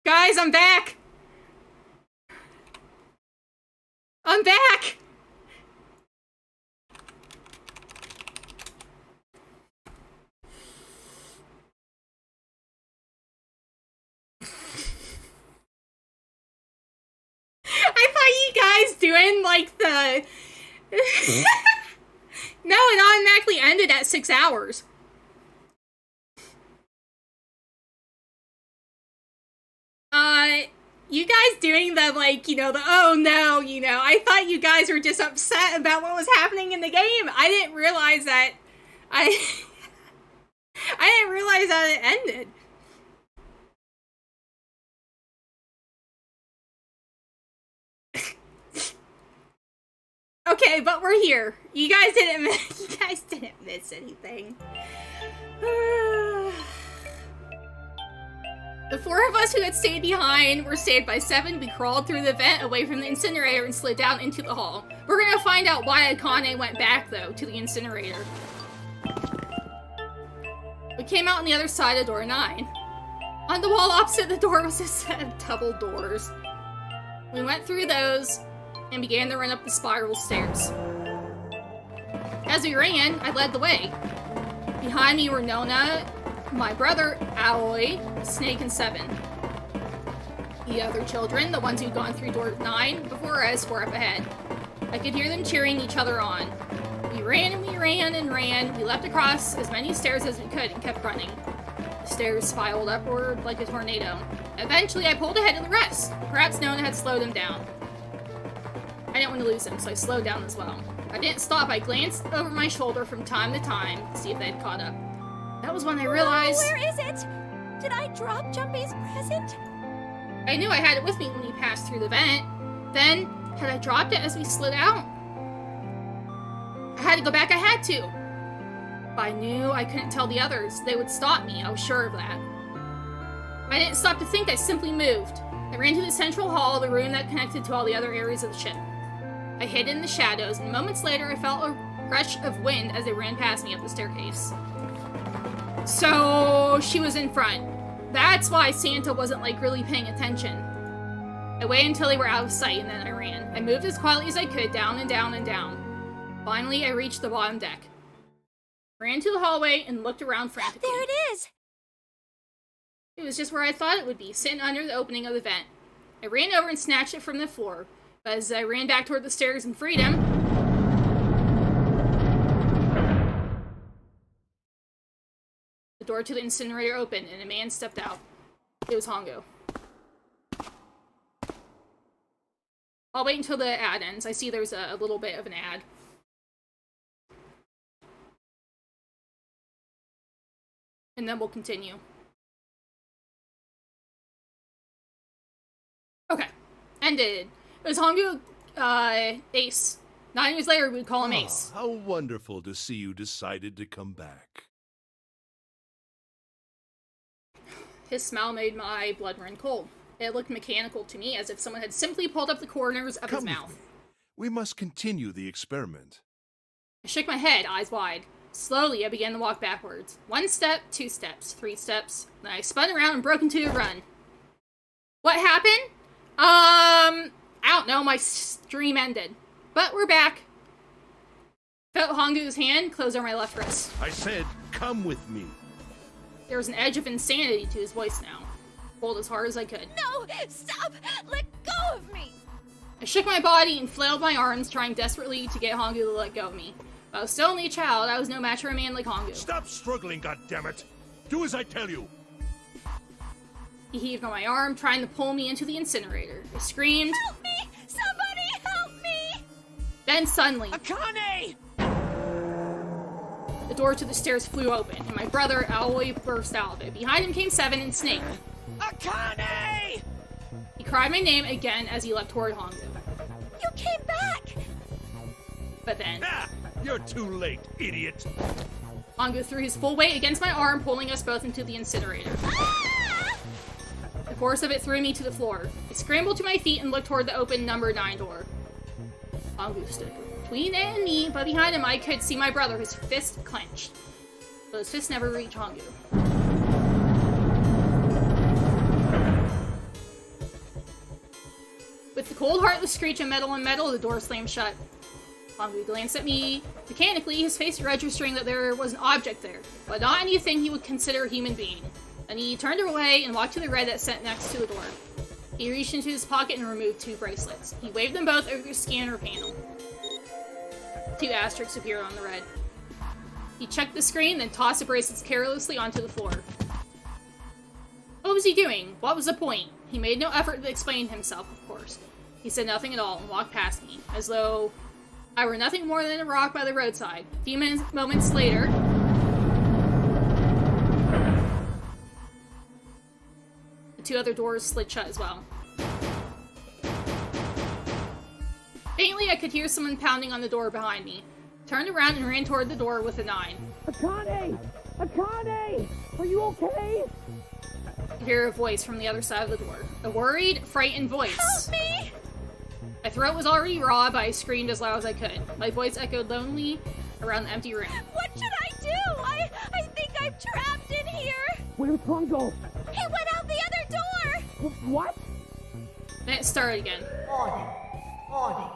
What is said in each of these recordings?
Guys, I'm back! I'm back! I thought you guys doing, like, the... No, it automatically ended at 6 hours. You guys doing the, like, you know, the oh no, you know, I thought you guys were just upset about what was happening in the game. I didn't realize that, I didn't realize that it ended. Okay, but we're here. You guys didn't miss anything. The 4 of us who had stayed behind were saved by 7. We crawled through the vent away from the incinerator and slid down into the hall. We're gonna find out why Akane went back, though, to the incinerator. We came out on the other side of door 9. On the wall opposite the door was a set of double doors. We went through those and began to run up the spiral stairs. As we ran, I led the way. Behind me were Nona, my brother, Aoi, Snake, and 7. The other children, the ones who'd gone through door 9 before us, were up ahead. I could hear them cheering each other on. We ran and we ran and ran. We leapt across as many stairs as we could and kept running. The stairs spiraled upward like a tornado. Eventually, I pulled ahead of the rest. Perhaps Nona had slowed him down. I didn't want to lose him, so I slowed down as well. I didn't stop. I glanced over my shoulder from time to time to see if they had caught up. That was when I realized... Where is it? Did I drop Jumpy's present? I knew I had it with me when we passed through the vent. Then, had I dropped it as we slid out? I had to go back, I had to. But I knew I couldn't tell the others. They would stop me, I was sure of that. I didn't stop to think, I simply moved. I ran to the central hall, the room that connected to all the other areas of the ship. I hid in the shadows, and moments later I felt a rush of wind as they ran past me up the staircase. So, she was in front. That's why Santa wasn't, like, really paying attention. I waited until they were out of sight, and then I ran. I moved as quietly as I could, down and down and down. Finally, I reached the bottom deck. Ran to the hallway and looked around frantically. There it is! It was just where I thought it would be, sitting under the opening of the vent. I ran over and snatched it from the floor. But as I ran back toward the stairs and freed him, the door to the incinerator opened and a man stepped out. It was Hongo. I'll wait until the ad ends. I see there's a little bit of an ad. And then we'll continue. Okay. Ended. It was Hongo, Ace. 9 years later, we'd call him Ace. How wonderful to see you decided to come back. His smile made my blood run cold. It looked mechanical to me, as if someone had simply pulled up the corners of his mouth. With me. We must continue the experiment. I shook my head, eyes wide. Slowly, I began to walk backwards. 1 step, 2 steps, 3 steps. Then I spun around and broke into a run. What happened? I don't know, my stream ended. But we're back. Felt Hongo's hand close over my left wrist. I said, come with me. There was an edge of insanity to his voice now. Pulled as hard as I could. No! Stop! Let go of me! I shook my body and flailed my arms, trying desperately to get Hongo to let go of me. But I was still only a child. I was no match for a man like Hongo. Stop struggling, goddammit! Do as I tell you! He heaved on my arm, trying to pull me into the incinerator. I screamed. Help me! Somebody help me! Then suddenly, Akane! the door to the stairs flew open, and my brother, Aoi, burst out of it. Behind him came 7 and Snake. Akane! He cried my name again as he leapt toward Hongo. You came back! But then, Ah! You're too late, idiot! Hongo threw his full weight against my arm, pulling us both into the incinerator. Ah! The force of it threw me to the floor. I scrambled to my feet and looked toward the open number 9 door. Hongo stood between it and me, but behind him I could see my brother, his fist clenched. But his fist never reached Hongo. cold, heartless screech of metal on metal, the door slammed shut. Longu glanced at me mechanically, his face registering that there was an object there, but not anything he would consider a human being. Then he turned away and walked to the red that sat next to the door. He reached into his pocket and removed 2 bracelets. He waved them both over the scanner panel. 2 asterisks appeared on the red. He checked the screen, then tossed the bracelets carelessly onto the floor. What was he doing? What was the point? He made no effort to explain himself, of course. He said nothing at all and walked past me, as though I were nothing more than a rock by the roadside. A few moments later, the 2 other doors slid shut as well. Faintly, I could hear someone pounding on the door behind me. Turned around and ran toward the door with a 9. Akane! Akane! Are you okay? I could hear a voice from the other side of the door. A worried, frightened voice. Help me! My throat was already raw, but I screamed as loud as I could. My voice echoed lonely around the empty room. What should I do? I think I'm trapped in here. Where's Pongo? He went out the other door. What? Then it started again. Warning. Warning.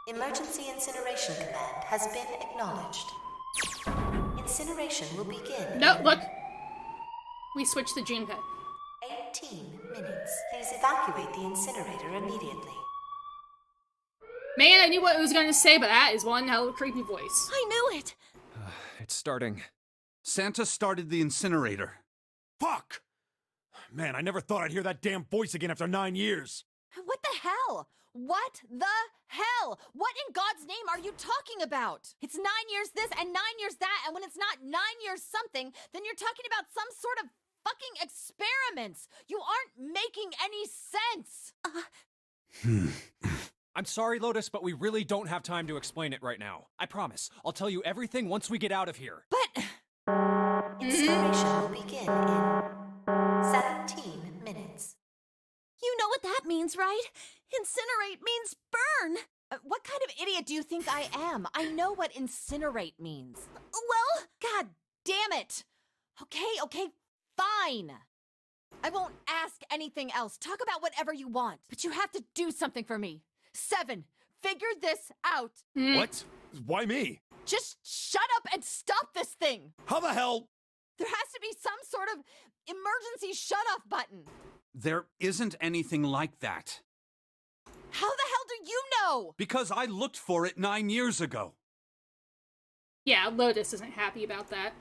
Emergency incineration command has been acknowledged. Incineration will begin. No, look! We switched to Junpei. 18 minutes. Please evacuate the incinerator immediately. Man, I knew what it was going to say, but that is one hell of a creepy voice. I knew it. It's starting. Santa started the incinerator. Fuck! Man, I never thought I'd hear that damn voice again after 9 years. What the hell? What the hell? What in God's name are you talking about? It's 9 years this and 9 years that, and when it's not 9 years something, then you're talking about some sort of fucking experiments. You aren't making any sense. I'm sorry, Lotus, but we really don't have time to explain it right now. I promise. I'll tell you everything once we get out of here. But Incineration will begin in 17 minutes. you know what that means, right? Incinerate means burn. What kind of idiot do you think I am? I know what incinerate means. Well, God damn it. Okay, fine. I won't ask anything else. Talk about whatever you want, but you have to do something for me. 7, figure this out. What? Why me? Just shut up and stop this thing. How the hell? There has to be some sort of emergency shut-off button. There isn't anything like that. How the hell do you know? Because I looked for it 9 years ago. Yeah, Lotus isn't happy about that.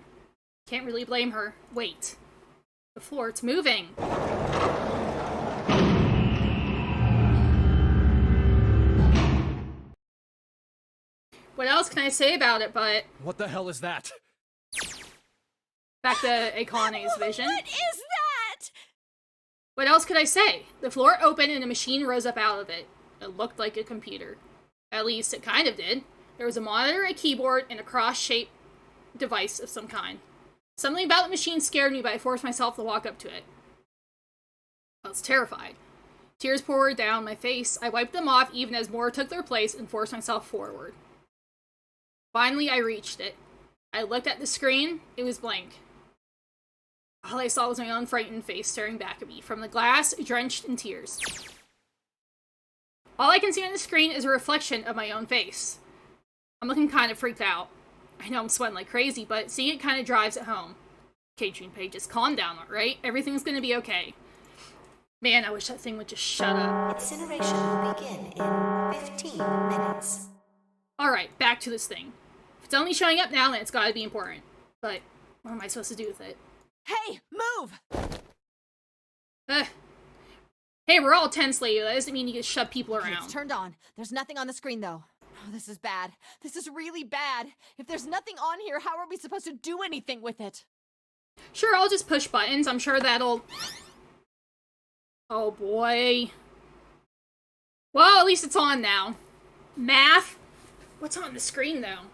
Can't really blame her. Wait. The floor, it's moving. What else can I say about it but What the hell is that? back to Akane's vision? What is that? What else could I say? The floor opened and a machine rose up out of it. It looked like a computer. At least it kind of did. There was a monitor, a keyboard, and a cross-shaped device of some kind. Something about the machine scared me, but I forced myself to walk up to it. I was terrified. Tears poured down my face. I wiped them off even as more took their place and forced myself forward. Finally, I reached it. I looked at the screen. It was blank. All I saw was my own frightened face staring back at me from the glass, drenched in tears. All I can see on the screen is a reflection of my own face. I'm looking kind of freaked out. I know I'm sweating like crazy, but seeing it kind of drives it home. Okay, Junpei, just calm down, alright? Everything's gonna be okay. Man, I wish that thing would just shut up. Incineration will begin in 15 minutes. Alright, back to this thing. If it's only showing up now, then it's gotta be important. But what am I supposed to do with it? Hey, move! Ugh. Hey, we're all tense lately. That doesn't mean you can shove people Okay, around. it's turned on. There's nothing on the screen, though. Oh, this is bad. This is really bad. If there's nothing on here, how are we supposed to do anything with it? Sure, I'll just push buttons. I'm sure that'll... Oh, boy. Well, at least it's on now. Math? What's on the screen, though?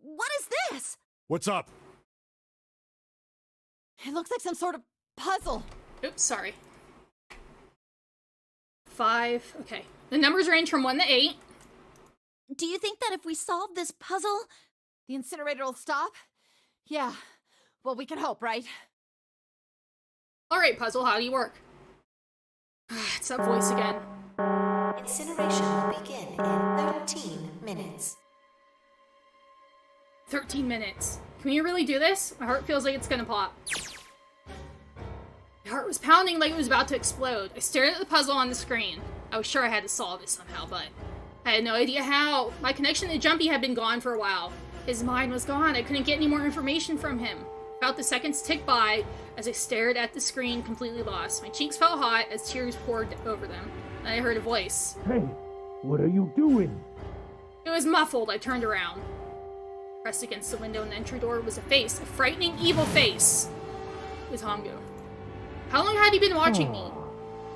What is this? What's up? It looks like some sort of puzzle. Oops, sorry. 5. Okay. The numbers range from 1 to 8. Do you think that if we solve this puzzle, the incinerator will stop? Yeah. Well, we can hope, right? Alright, puzzle, how do you work? It's that voice again. Incineration will begin in 13 minutes. 13 minutes. Can we really do this? My heart feels like it's gonna pop. My heart was pounding like it was about to explode. I stared at the puzzle on the screen. I was sure I had to solve it somehow, but I had no idea how. My connection to Jumpy had been gone for a while. His mind was gone. I couldn't get any more information from him. I felt the seconds tick by as I stared at the screen, completely lost. My cheeks felt hot as tears poured over them. Then I heard a voice. Hey, what are you doing? It was muffled. I turned around. Pressed against the window in the entry door was a face, a frightening, evil face. It was Hongo. How long had he been watching me?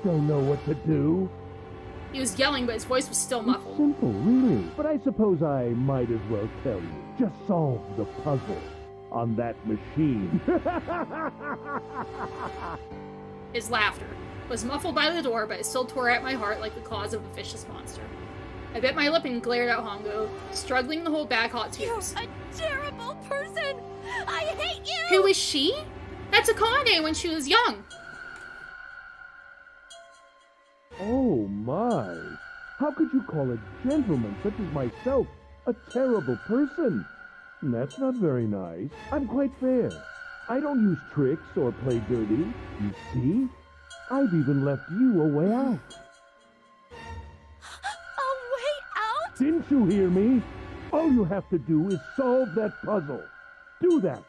Don't know what to do. He was yelling, but his voice was still muffled. Simple, really. But I suppose I might as well tell you. Just solve the puzzle on that machine. His laughter was muffled by the door, but it still tore at my heart like the claws of a vicious monster. I bit my lip and glared at Hongo, struggling to hold back hot tears. You're a terrible person! I hate you! Who is she? That's Akane when she was young. Oh my! How could you call a gentleman such as myself a terrible person? That's not very nice. I'm quite fair. I don't use tricks or play dirty. You see? I've even left you a way out. A way out? Didn't you hear me? All you have to do is solve that puzzle. Do that,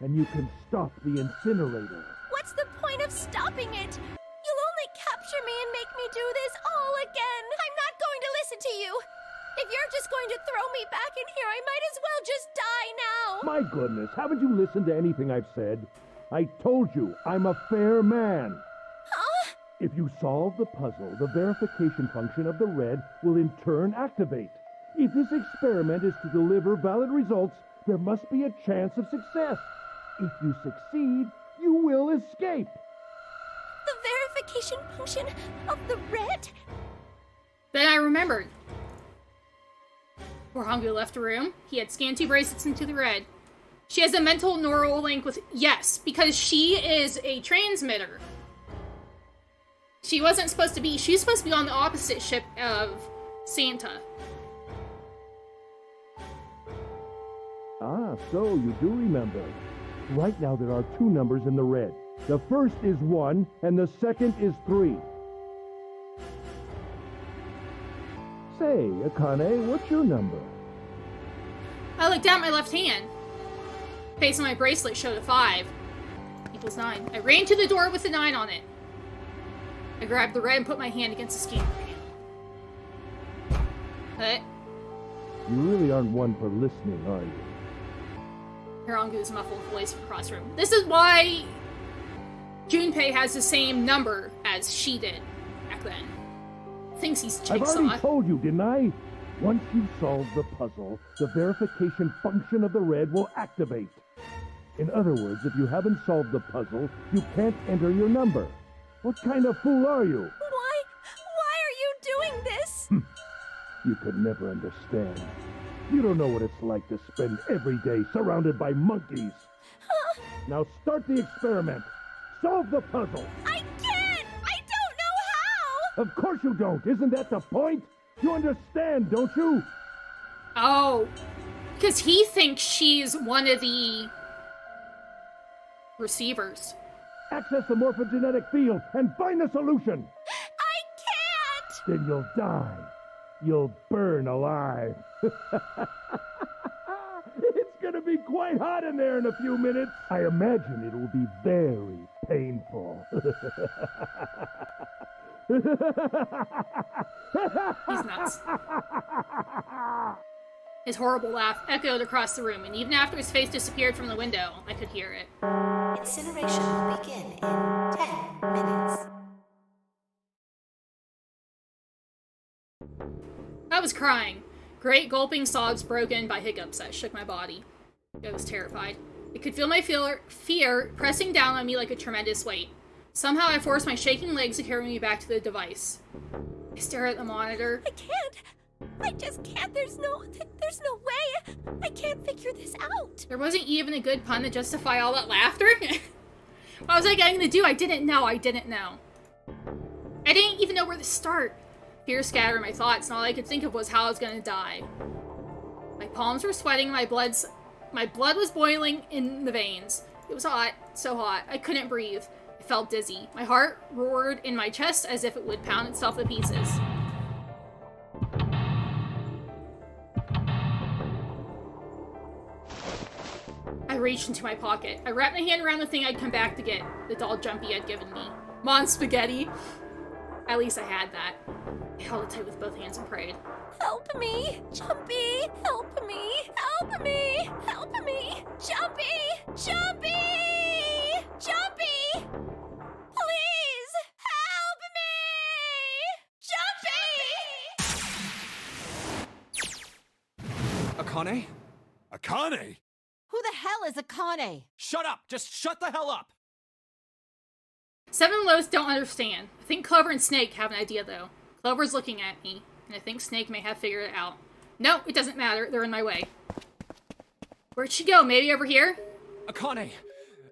and you can stop the incinerator. What's the point of stopping it? You'll only capture me and make me do this all again. I'm not going to listen to you. If you're just going to throw me back in here, I might as well just die now. My goodness, haven't you listened to anything I've said? I told you, I'm a fair man. Huh? If you solve the puzzle, the verification function of the red will in turn activate. If this experiment is to deliver valid results, there must be a chance of success. If you succeed, you will escape. The verification function of the red? Then I remembered. Before Hongo left the room, he had scanned 2 bracelets into the red. She has a mental neural link with... Yes, because she is a transmitter. She wasn't supposed to be... She's supposed to be on the opposite ship of Santa. Ah, so you do remember. Right now there are 2 numbers in the red. The first is 1, and the second is 3. Say, Akane, what's your number? I looked down at my left hand. Face on my bracelet showed a 5. Equals 9. I ran to the door with a 9 on it. I grabbed the red and put my hand against the scanner. What? You really aren't one for listening, are you? Hirangu's muffled voice from across the room. This is why Junpei has the same number as she did back then. Thinks he's I've Jigsaw. already told you, didn't I? Once you solve the puzzle, the verification function of the red will activate. In other words, if you haven't solved the puzzle, you can't enter your number. What kind of fool are you? Why are you doing this? You could never understand. You don't know what it's like to spend every day surrounded by monkeys. Now start the experiment. Solve the puzzle. I can't! I don't know how! Of course you don't. Isn't that the point? You understand, don't you? Oh. Because he thinks she's one of the receivers. Access the morphogenetic field and find the solution. I can't! Then you'll die. You'll burn alive. It's gonna be quite hot in there in a few minutes. I imagine it will be very painful. He's nuts. His horrible laugh echoed across the room, and even after his face disappeared from the window, I could hear it. Incineration will begin in 10 minutes. I was crying. Great gulping sobs broken by hiccups that shook my body. I was terrified. I could feel my fear pressing down on me like a tremendous weight. Somehow I forced my shaking legs to carry me back to the device. I stare at the monitor. I can't! I just can't! There's no way! I can't figure this out! There wasn't even a good pun to justify all that laughter. What was I going to do? I didn't know. I I didn't even know where to start. Fear scattered my thoughts, and all I could think of was how I was gonna die. My palms were sweating, my blood was boiling in the veins. It was hot, so hot, I couldn't breathe. I felt dizzy. My heart roared in my chest as if it would pound itself to pieces. I reached into my pocket. I wrapped my hand around the thing I'd come back to get, the doll Jumpy had given me. Mon spaghetti. At least I had that. I held it tight with both hands and prayed. Help me! Jumpy! Help me! Help me! Help me! Jumpy! Jumpy! Jumpy! Please! Help me! Jumpy! Akane? Akane? Who the hell is Akane? Shut up! Just shut the hell up! Seven Lows don't understand. I think Clover and Snake have an idea, though. Clover's looking at me, and I think Snake may have figured it out. No, it doesn't matter. They're in my way. Where'd she go? Maybe over here? Akane!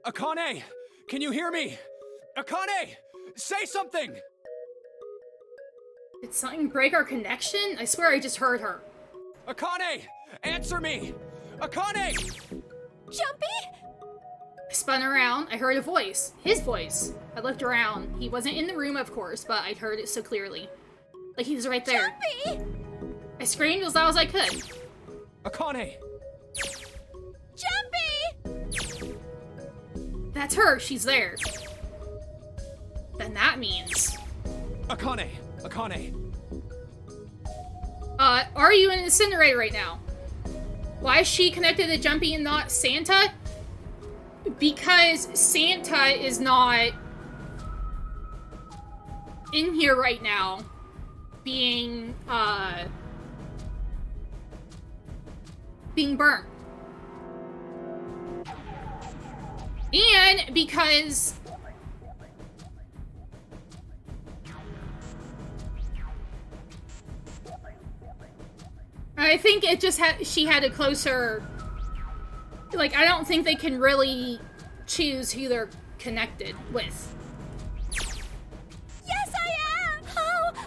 Akane! Can you hear me? Akane! Say something! Did something break our connection? I swear I just heard her. Akane! Answer me! Akane! Jumpy? I spun around. I heard a voice. His voice. I looked around. He wasn't in the room, of course, but I'd heard it so clearly. Like he was right there. Jumpy! I screamed as loud as I could. Akane! Jumpy! That's her. She's there. Then that means... Akane! Akane! Are you in an incinerator right now? Why is she connected to Jumpy and not Santa? Because Santa is not in here right now being burnt. And because I think it just she had a closer, like, I don't think they can really choose who they're connected with. Yes, I am!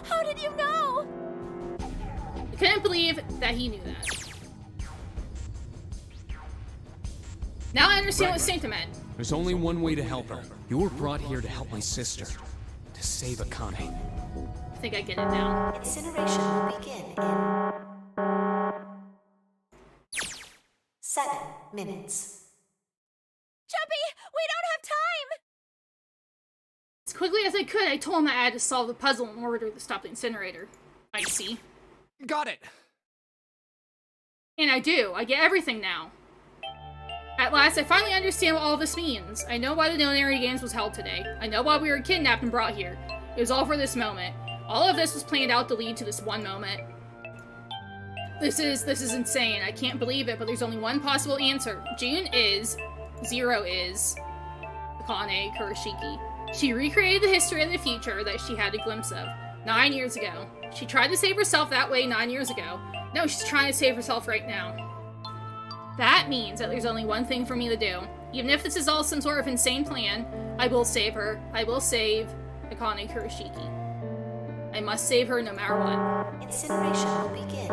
How did you know? I couldn't believe that he knew that. Now I understand what Santa meant. There's only one way to help her. You were brought here to help my sister. To save Akane. I think I get it now. Incineration will begin in 7 minutes. Jumpy, we don't have time! As quickly as I could, I told him I had to solve the puzzle in order to stop the incinerator. I see. Got it! And I do. I get everything now. At last, I finally understand what all this means. I know why the Donary Games was held today. I know why we were kidnapped and brought here. It was all for this moment. All of this was planned out to lead to this one moment. This is insane. I can't believe it, but there's only one possible answer. June is, Zero is, Akane Kurashiki. She recreated the history of the future that she had a glimpse of 9 years ago. She tried to save herself that way 9 years ago. No, she's trying to save herself right now. That means that there's only one thing for me to do. Even if this is all some sort of insane plan, I will save her. I will save Akane Kurashiki. I must save her no matter what. Incineration will begin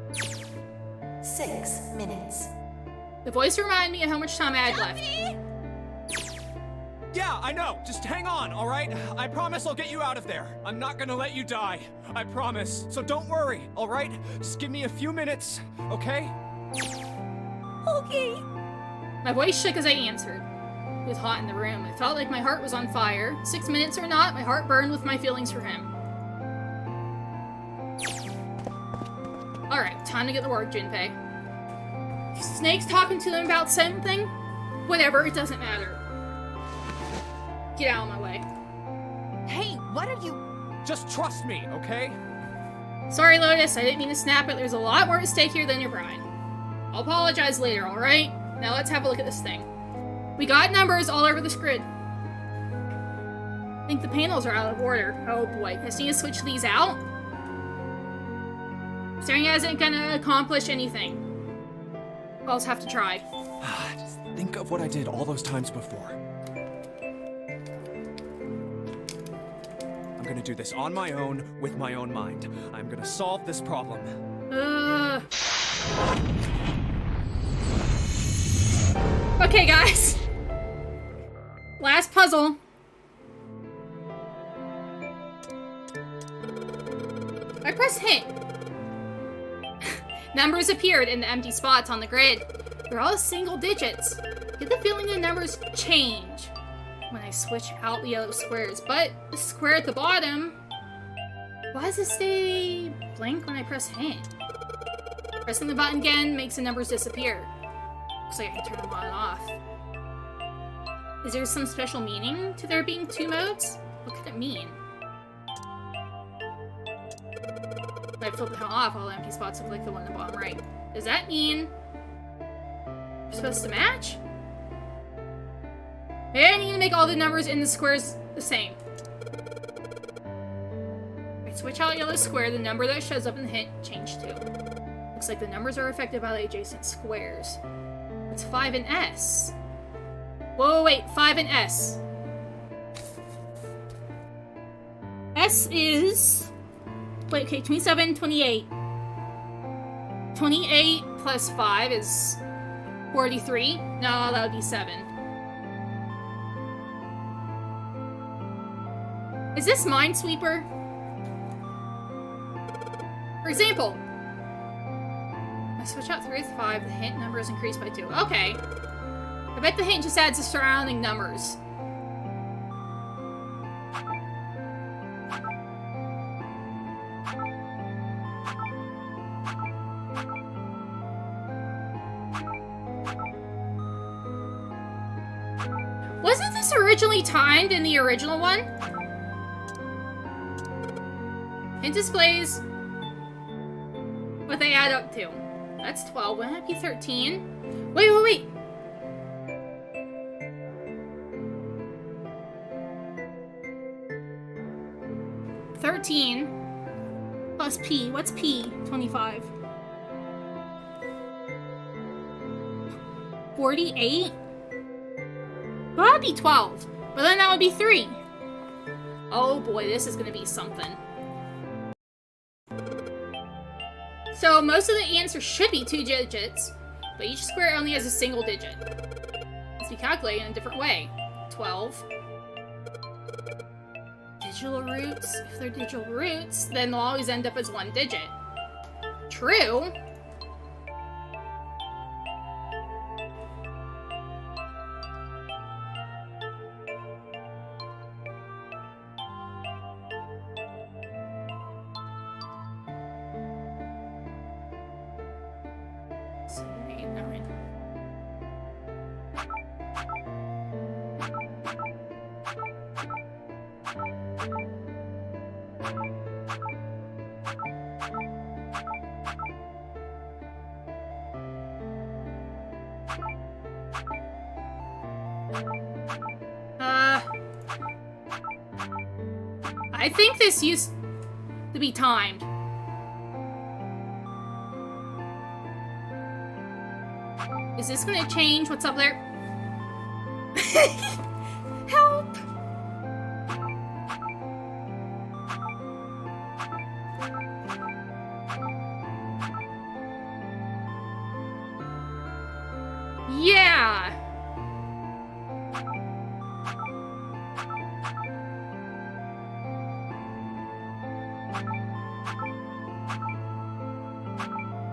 in 6 minutes. The voice reminded me of how much time I had left. Yeah, I know. Just hang on, alright? I promise I'll get you out of there. I'm not gonna let you die. I promise. So don't worry, alright? Just give me a few minutes, okay? Okay. My voice shook as I answered. It was hot in the room. It felt like my heart was on fire. 6 minutes or not, my heart burned with my feelings for him. Alright, time to get to work, Junpei. Snake's talking to them about something? Whatever, it doesn't matter. Get out of my way. Hey, what are you... Just trust me, okay? Sorry, Lotus, I didn't mean to snap it. There's a lot more at stake here than your brine. I'll apologize later, alright? Now let's have a look at this thing. We got numbers all over this grid. I think the panels are out of order. Oh boy, I just need to switch these out. Staring isn't gonna accomplish anything. I'll just have to try. Just think of what I did all those times before. gonna do this on my own, with my own mind. I'm gonna solve this problem. Okay, guys. Last puzzle. I press hint. Numbers appeared in the empty spots on the grid. They're all single digits. Get the feeling the numbers change when I switch out the yellow squares, but the square at the bottom, why does it stay blank when I press hint? Pressing the button again makes the numbers disappear. Looks like I can turn them on and off. Is there some special meaning to there being two modes? What could it mean? If I flip the hell off, all the empty spots look like the one in the bottom right. Does that mean we're supposed to match? Maybe I need to make all the numbers in the squares the same. If I switch out yellow square, the number that shows up in the hint changed too. Looks like the numbers are affected by the adjacent squares. It's 5 and S. Whoa, wait, 5 and S. S is... Wait, okay, 27, 28. 28 plus 5 is 43. No, that would be 7. Is this Minesweeper? For example, I switch out 3 with 5, the hint number is increased by 2. Okay. I bet the hint just adds the surrounding numbers. Wasn't this originally timed in the original one? It displays what they add up to. That's 12. Wouldn't that be 13? Wait, wait, wait. Plus P. What's P? 25. 48? Well, that'd be 12. But then that would be 3. Oh boy, this is gonna be something. So most of the answers should be 2 digits, but each square only has a single digit. Let's be calculated in a different way. 12. Digital roots. If they're digital roots, then they'll always end up as 1 digit. True. I think this used to be timed. Is this gonna change what's up there? Help! Yeah!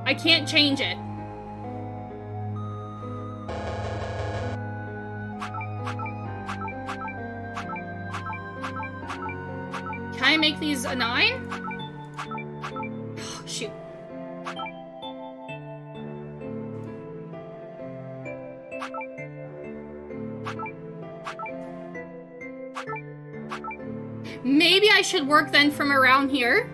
I can't change it. Can I make these a 9? Oh, shoot. Maybe I should work then from around here.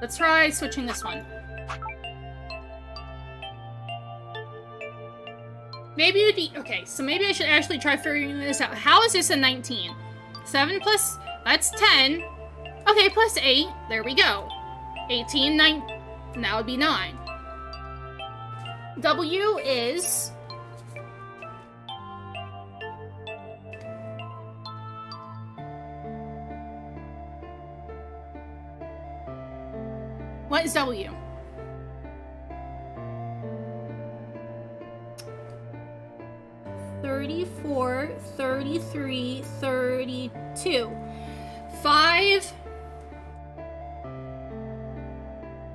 Let's try switching this one. Maybe it would be... Okay, so maybe I should actually try figuring this out. How is this a 19? 7 plus... That's 10. Okay, plus 8. There we go. 18, 9... And that would be 9. W is... What is W? $34, $33, $32.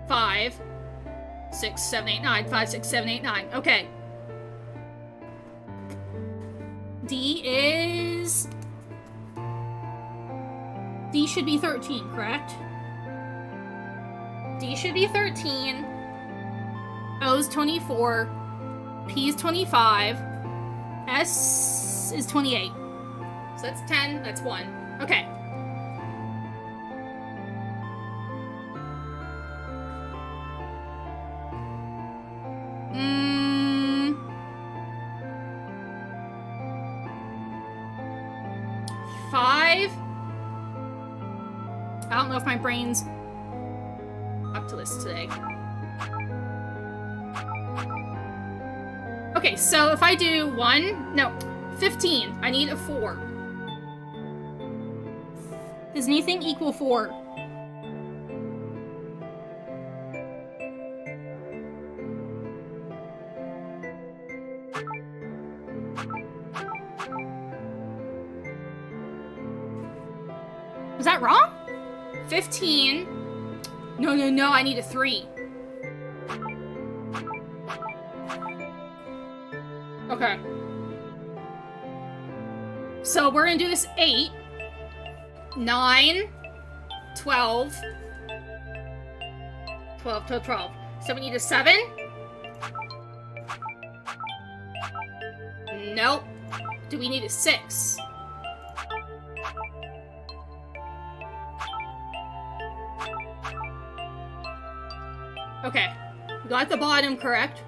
5, 6, 7, 8, 9. 5, 6, 7, 8, 9. Okay. D is... D should be 13, correct? D should be 13. O is 24. P is 25. S is 28. So that's 10. That's 1. Okay. Five. I don't know if my brain's up to this today. Okay, so if I do 15. I need a 4. Does anything equal 4? Was that wrong? 15. No, I need a 3. Okay. So we're gonna do this 8, 9, 12. 12. So we need a 7. Nope. Do we need a 6? Okay. Got the bottom correct.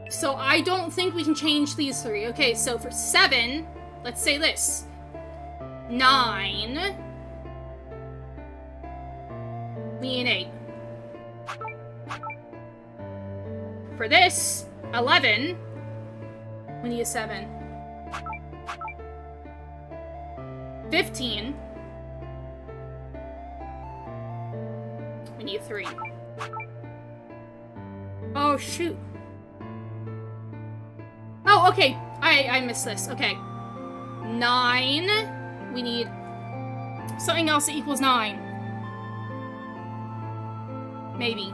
So I don't think we can change these 3. Okay, so for 7, let's say this. 9. We need an 8. For this, 11. We need a 7. 15. We need a 3. Oh, shoot. Oh, okay. I missed this. Okay. 9. We need something else that equals 9. Maybe.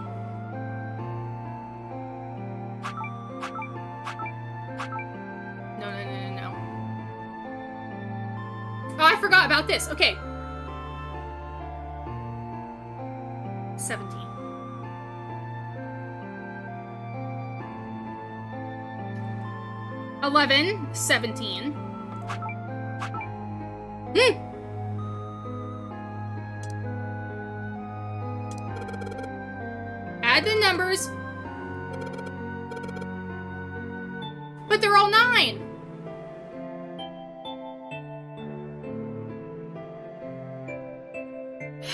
No. Oh, I forgot about this. Okay. 17. $11, 17. Add the numbers. But they're all 9.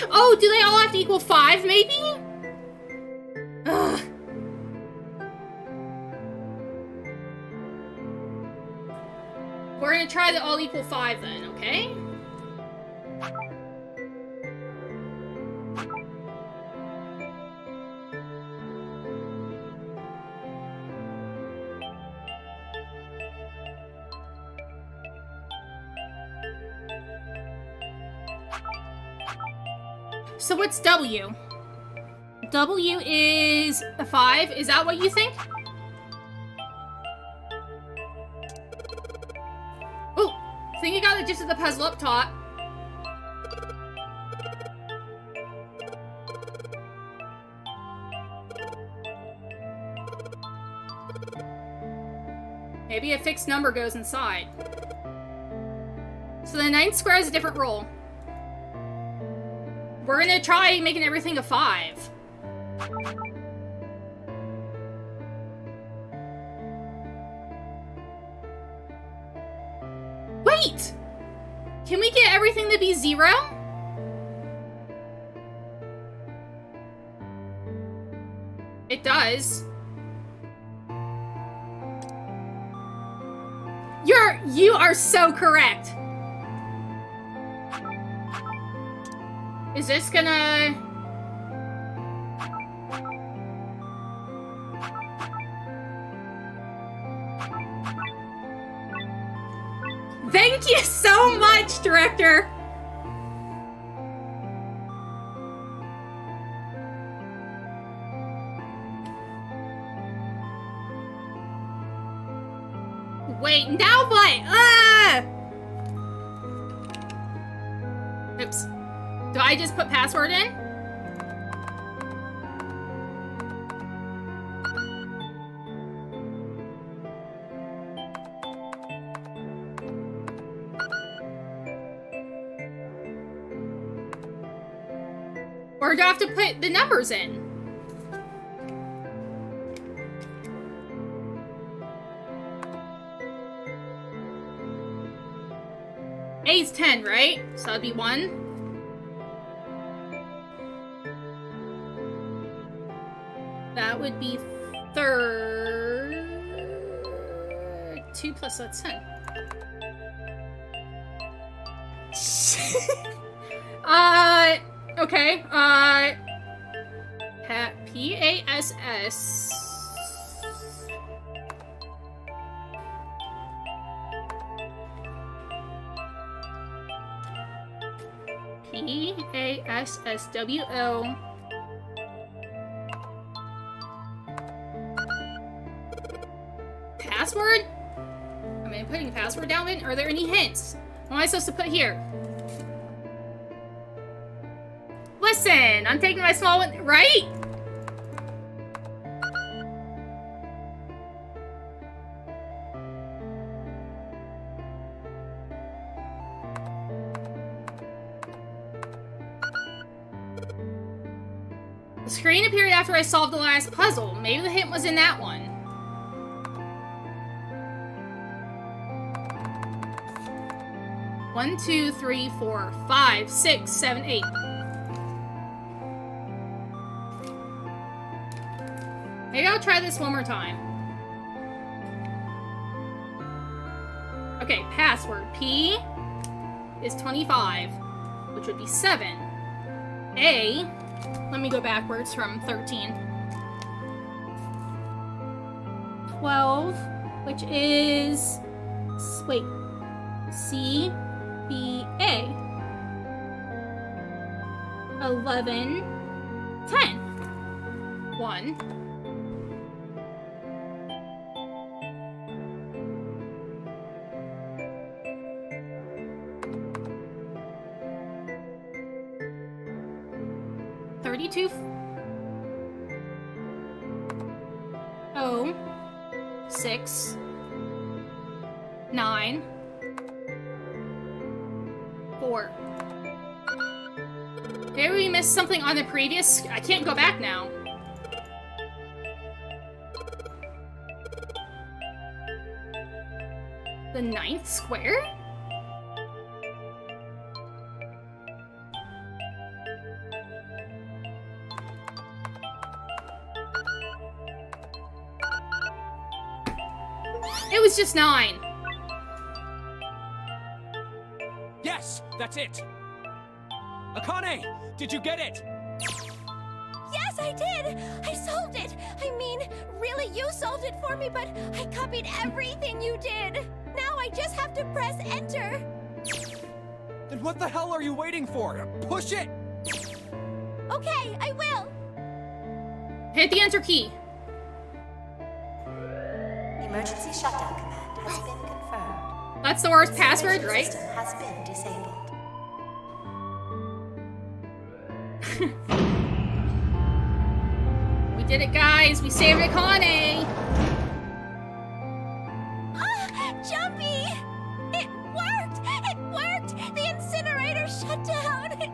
Oh, do they all have to equal 5, maybe? Ugh. We're gonna try the all equal 5 then, okay? So what's W? W is a 5. Is that what you think? Oh, I think you got the gist of the puzzle up top. Maybe a fixed number goes inside. So the 9 square is a different roll. We're gonna try making everything a 5. right! Can we get everything to be 0? It does. You are so correct. Is this gonna... Thank you so much, Director! Wait, now what? Ah! Oops. Do I just put password in? Or do I have to put the numbers in? A's 10, right? So that'd be 1. That would be 2 plus that's 10. Okay, P-A-S-S. P-A-S-S-W-O. Password? Am I putting a password down in? Are there any hints? What am I supposed to put here? Listen, I'm taking my small one, right? The screen appeared after I solved the last puzzle. Maybe the hint was in that one. One, 2, 3, 4, 5, 6, 7, 8. Maybe I'll try this one more time. Okay, password. P is 25, which would be 7. A, let me go backwards from 13. 12, which is, wait, C, B, A. 11, 10. 1. Oh, 6, 9, 4. Maybe we missed something on the previous. I can't go back now. The 9th square? It was just 9. Yes, that's it. Akane, did you get it? Yes, I did! I solved it! I mean, really, you solved it for me, but I copied everything you did! Now I just have to press enter! Then what the hell are you waiting for? Push it! Okay, I will! Hit the enter key. Emergency shutdown command has been confirmed. That's the worst password, right? System has been disabled. We did it, guys. We saved Akane. Jumpy! It worked! It worked! The incinerator shut down! It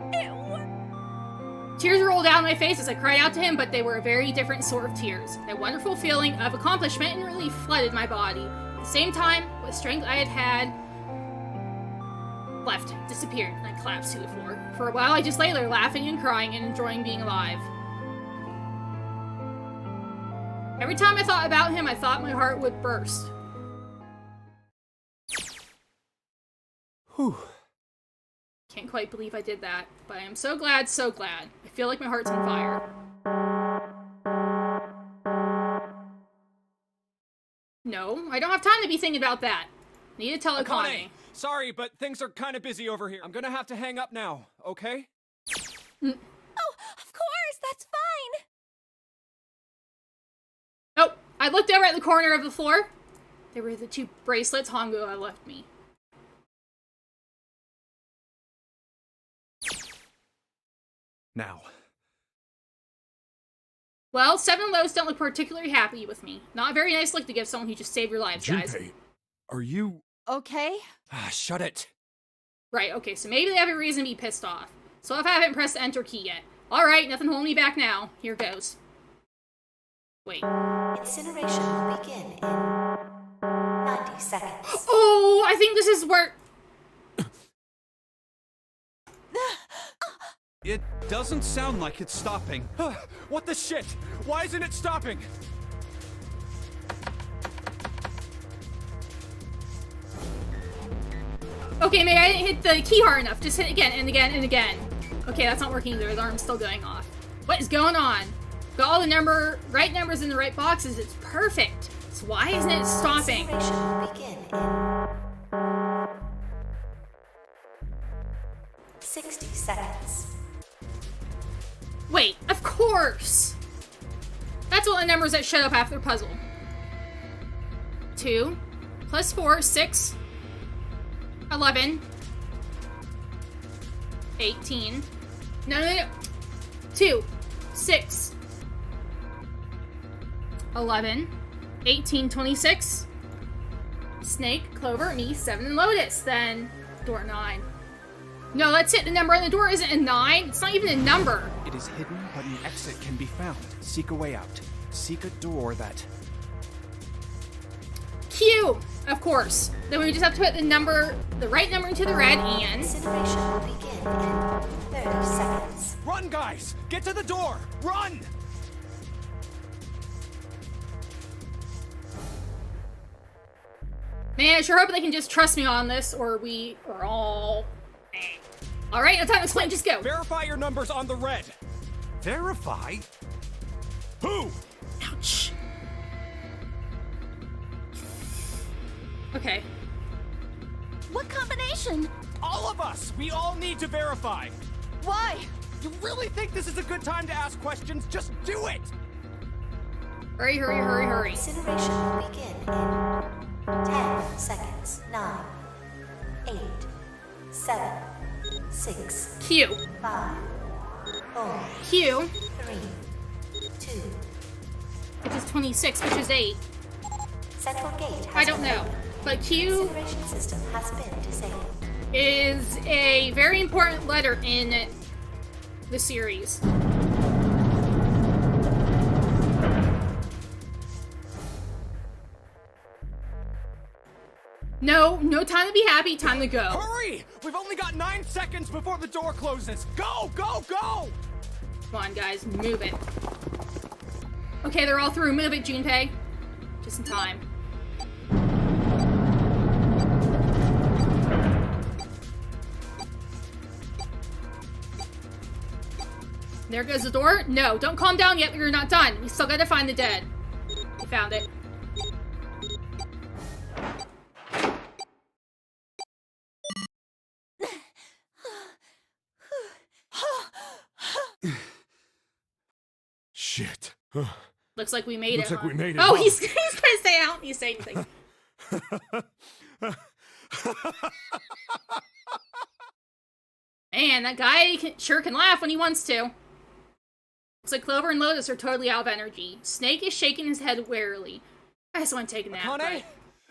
worked! Tears rolled down my face as I cried out to him, but they were a very different sort of tears. A wonderful feeling of accomplishment and relief flooded my body. At the same time, what strength I had had left, disappeared, and I collapsed to the floor. For a while, I just lay there laughing and crying and enjoying being alive. Every time I thought about him, I thought my heart would burst. Whew. Can't quite believe I did that, but I am so glad, so glad. I feel like my heart's on fire. No, I don't have time to be thinking about that. Need to tell Akane. Akane, sorry, but things are kind of busy over here. I'm gonna have to hang up now, okay? Oh, of course, that's fine. Oh, I looked over at the corner of the floor. There were the 2 bracelets Hongo had left me. Now. Well, 7 of those don't look particularly happy with me. Not a very nice look to give someone who just saved your lives, guys. Junpei, are you... Okay. Shut it. Right, okay, so maybe they have a reason to be pissed off. So if I haven't pressed the enter key yet. Alright, nothing holding me back now. Here goes. Wait. Incineration will begin in 90 seconds. Oh, I think this is where... It doesn't sound like it's stopping. What the shit? Why isn't it stopping? Okay, maybe I didn't hit the key hard enough. Just hit it again and again and again. Okay, that's not working either. The alarm's still going off. What is going on? Got all the right numbers in the right boxes. It's perfect. So why isn't it stopping? Incineration will begin in 60 seconds. Wait, of course! That's all the numbers that showed up after the puzzle. 2 plus 4, 6, 11, 18. No. 2, 6, 11, 18, 26. Snake, Clover, me, 7, and Lotus. Then, door 9. No, that's it. The number on the door isn't a 9. It's not even a number. It is hidden, but an exit can be found. Seek a way out. Seek a door that... Q! Of course. Then we just have to put the right number into the red, and... Incineration will begin in 30 seconds. Run, guys! Get to the door! Run! Man, I sure hope they can just trust me on this, or we are all... Alright, no time to explain, just go! Verify your numbers on the red. Verify? Who? Ouch. Okay. What combination? All of us! We all need to verify! Why? You really think this is a good time to ask questions? Just do it! Hurry, hurry, hurry, hurry. Incineration will begin in 10 seconds. 9, 8, 7, 6, Q. 5, 4, Q, 3, 2. which is 26, which is 8. Central gate has I don't been know. opened. But Q Incineration system has been disabled. is a very important letter in the series. No time to be happy, time to go. Hurry! We've only got 9 seconds before the door closes. Go, go, go! Come on, guys, move it. Okay, they're all through. Move it, Junpei. Just in time. There goes the door. No, don't calm down yet. We're not done. We still gotta find the dead. We found it. Shit. Looks like we made Looks it. like we made it, Oh, huh? he's gonna stay out. He's saying anything. Man, that guy sure can laugh when he wants to. Looks like Clover and Lotus are totally out of energy. Snake is shaking his head warily. I just want to take a nap. Akane?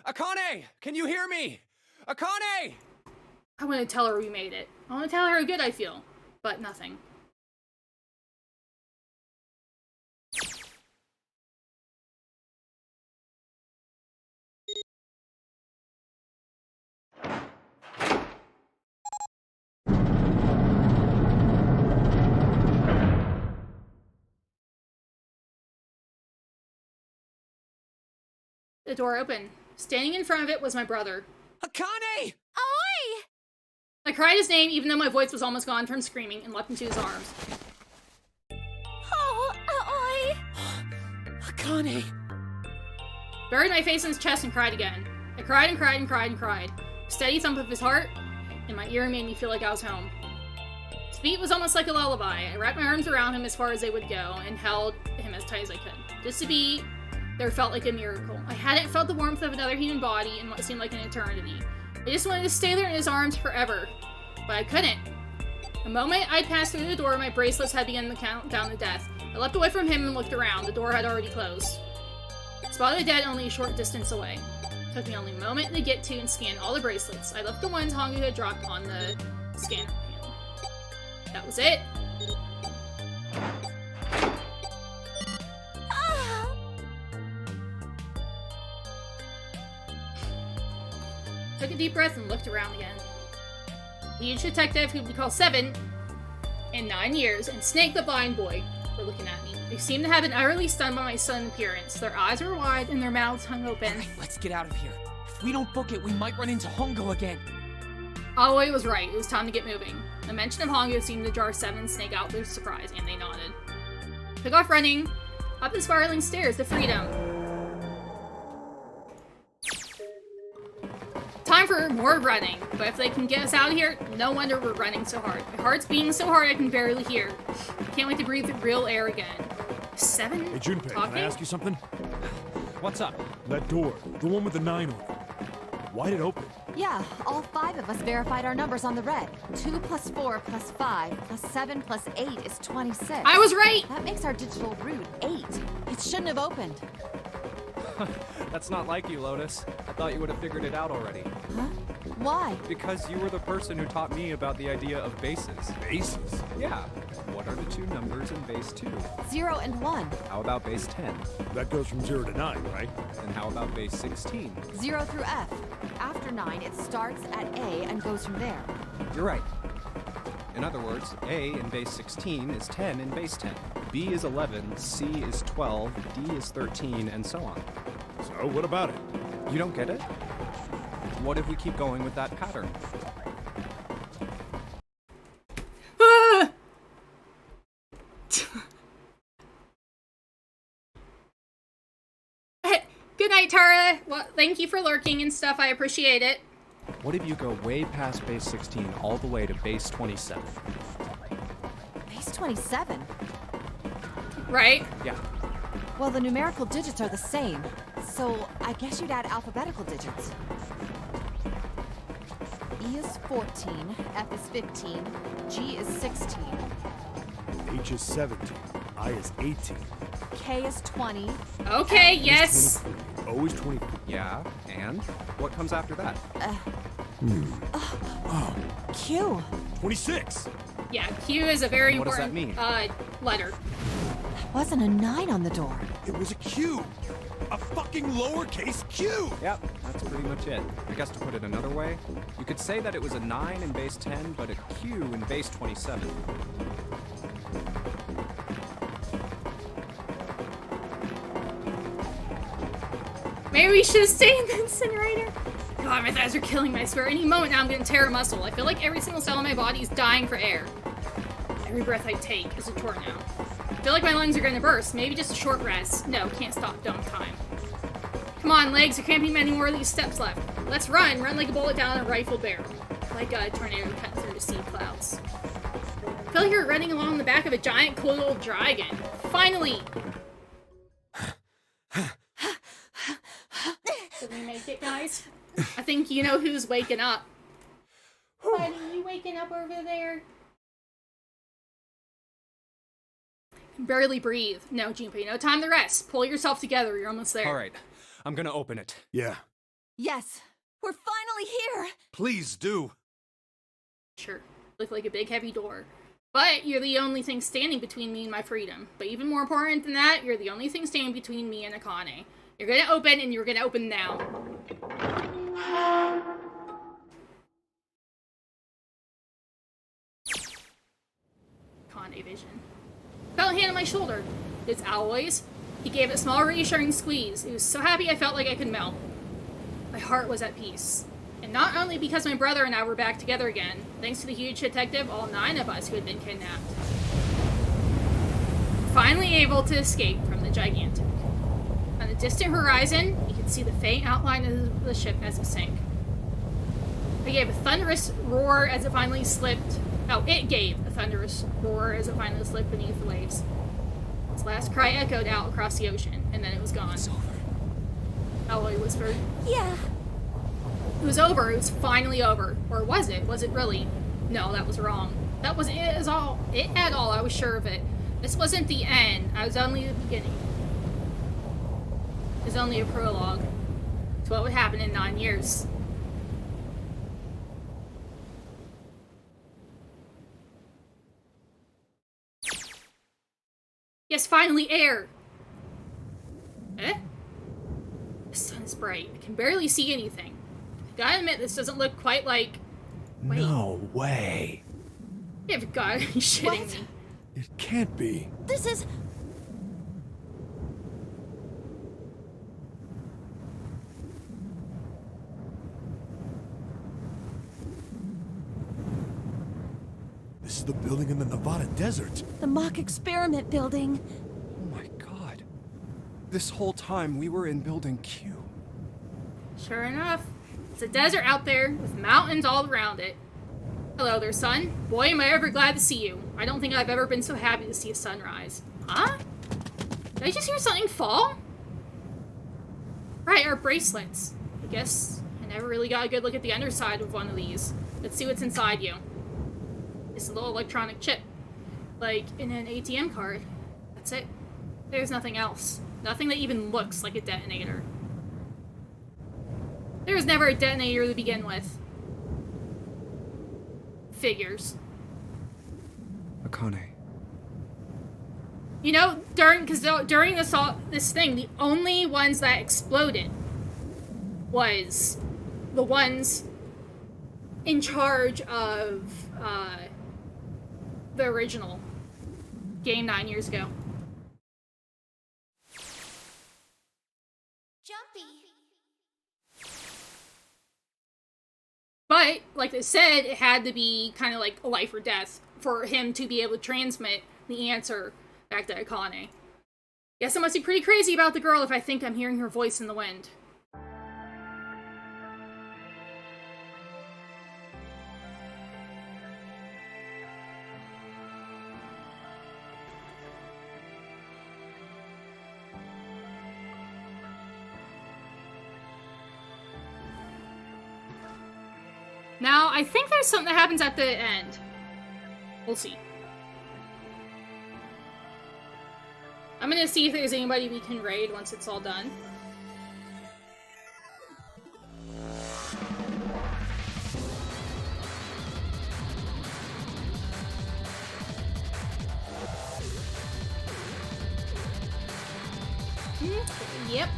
But Akane! Can you hear me? Akane! I want to tell her we made it. I want to tell her how good I feel. But nothing. The door opened. Standing in front of it was my brother. Akane! Oi! I cried his name even though my voice was almost gone from screaming and leapt into his arms. Oh, oi! Akane! Buried my face in his chest and cried again. I cried and cried and cried and cried. A steady thump of his heart in my ear made me feel like I was home. His beat was almost like a lullaby. I wrapped my arms around him as far as they would go and held him as tight as I could. Just to be there felt like a miracle. I hadn't felt the warmth of another human body in what seemed like an eternity. I just wanted to stay there in his arms forever. But I couldn't. The moment I'd passed through the door, my bracelets had begun to count down to death. I leapt away from him and looked around. The door had already closed. Spotted the dead only a short distance away. It took me only a moment to get to and scan all the bracelets. I left the ones Hongu had dropped on the scanner panel. That was it. Took a deep breath and looked around again. The huge detective who'd be called 7 in 9 years and Snake the blind boy were looking at me. They seemed to have been utterly stunned by my sudden appearance. Their eyes were wide and their mouths hung open. Alright, let's get out of here. If we don't book it, we might run into Hongo again. Aoi was right. It was time to get moving. The mention of Hongo seemed to jar 7 and Snake out with surprise, and they nodded. Took off running, up the spiraling stairs to freedom. Time for more running, but if they can get us out of here, no wonder we're running so hard. My heart's beating so hard I can barely hear. Can't wait to breathe the real air again. 7? Hey, Junpei, can I ask you something? What's up? That door, the one with the 9 on it. Why'd it open? Yeah, all 5 of us verified our numbers on the red. 2 plus 4 plus 5 plus 7 plus 8 is 26. I was right! That makes our digital route 8. It shouldn't have opened. That's not like you, Lotus. I thought you would have figured it out already. Huh? Why? Because you were the person who taught me about the idea of bases. Bases? Yeah. What are the 2 numbers in base 2? 0 and 1. How about base 10? That goes from 0 to 9, right? And how about base 16? 0 through F. After 9, it starts at A and goes from there. You're right. In other words, A in base 16 is 10 in base 10. B is 11, C is 12, D is 13, and so on. So, what about it? You don't get it? What if we keep going with that pattern? Ah! Good night, Tara. Well, thank you for lurking and stuff. I appreciate it. What if you go way past base 16 all the way to base 27? Base 27? Right? Yeah. Well, the numerical digits are the same, so I guess you'd add alphabetical digits. E is 14, F is 15, G is 16, H is 17. I is 18. K is 20. Okay, yes. 23. O is 24. Yeah, and? What comes after that? Q. 26! Yeah, Q is a very What does that important mean? letter. Wasn't a 9 on the door. It was a Q! A fucking lowercase Q! Yep, that's pretty much it. I guess to put it another way, you could say that it was a 9 in base 10, but a Q in base 27. Maybe we should have stayed in the incinerator. God, my thighs are killing me. I swear any moment now I'm gonna tear a muscle. I feel like every single cell in my body is dying for air. Every breath I take is a chore now. I feel like my lungs are gonna burst. Maybe just a short rest. No, can't stop. Don't have time. Come on, legs. There can't be many more of these steps left. Let's run. Run like a bullet down a rifle barrel. Like a tornado cut through the sea clouds. I feel like you're running along the back of a giant cool old dragon. Finally! Did we make it, guys? I think you know who's waking up. Buddy, you waking up over there? Barely breathe. No, Junpei, no time to rest. Pull yourself together. You're almost there. All right, I'm gonna open it. Yeah. Yes, we're finally here. Please do. Sure. Look like a big heavy door. But you're the only thing standing between me and my freedom. But even more important than that, you're the only thing standing between me and Akane. You're gonna open, and you're gonna open now. Akane vision. Felt a hand on my shoulder. It's Aoi's. He gave it a small reassuring squeeze. He was so happy I felt like I could melt. My heart was at peace. And not only because my brother and I were back together again, thanks to the huge detective, all 9 of us who had been kidnapped. Finally able to escape from the gigantic. On the distant horizon, you could see the faint outline of the ship as it sank. I gave a thunderous roar as it finally slipped. Oh, it gave a thunderous roar as it finally slipped beneath the waves. Its last cry echoed out across the ocean, and then it was gone. It's over. Alloy whispered. Yeah. It was over. It was finally over. Or was it? Was it really? No, that was wrong. That was it at all. I was sure of it. This wasn't the end. I was only the beginning. It was only a prologue to what would happen in 9 years. Yes, finally, air! Eh? The sun is bright. I can barely see anything. I gotta admit, this doesn't look quite like... Wait. No way. You've got to be shitting What? me. It can't be. This is... This is the building in the Nevada desert. the mock experiment building. Oh my god. This whole time we were in Building Q. Sure enough. It's a desert out there with mountains all around it. Hello there, sun. Boy, am I ever glad to see you. I don't think I've ever been so happy to see a sunrise. Huh? Did I just hear something fall? Right, our bracelets. I guess I never really got a good look at the underside of one of these. Let's see what's inside you. It's a little electronic chip. Like in an ATM card. That's it. There's nothing else. Nothing that even looks like a detonator. There was never a detonator to begin with. Figures. Akane. You know, during this thing, the only ones that exploded was the ones in charge of the original game 9 years ago. Jumpy. But, like I said, it had to be kind of like a life or death for him to be able to transmit the answer back to Akane. Guess I must be pretty crazy about the girl if I think I'm hearing her voice in the wind. Now, I think there's something that happens at the end. We'll see. I'm gonna see if there's anybody we can raid once it's all done. Yep.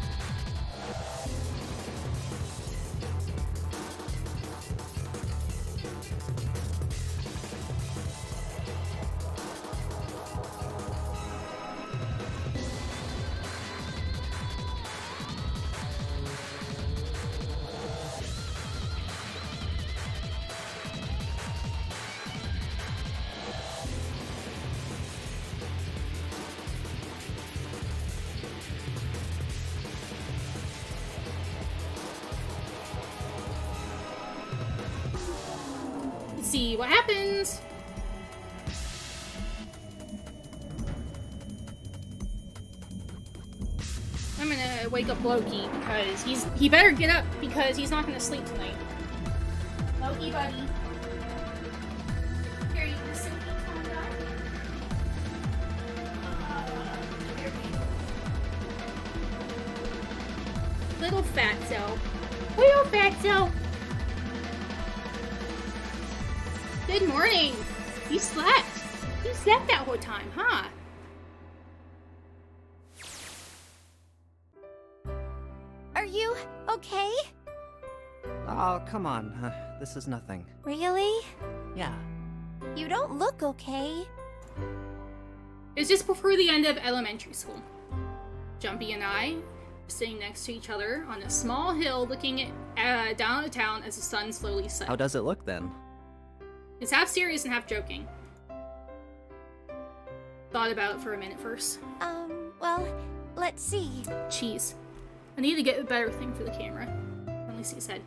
See what happens. I'm gonna wake up Loki because he better get up because he's not gonna sleep tonight. Loki, buddy. Here, you can sit. Calm down. Here we go. Little fatso. Little fatso. Good morning. You slept. You slept that whole time, huh? Are you okay? Oh, come on. This is nothing. Really? Yeah. You don't look okay. It's just before the end of elementary school. Jumpy and I were sitting next to each other on a small hill looking down at the town as the sun slowly set. How does it look then? It's half serious and half joking. Thought about it for a minute first. Well, let's see. Jeez. I need to get a better thing for the camera. At least he said.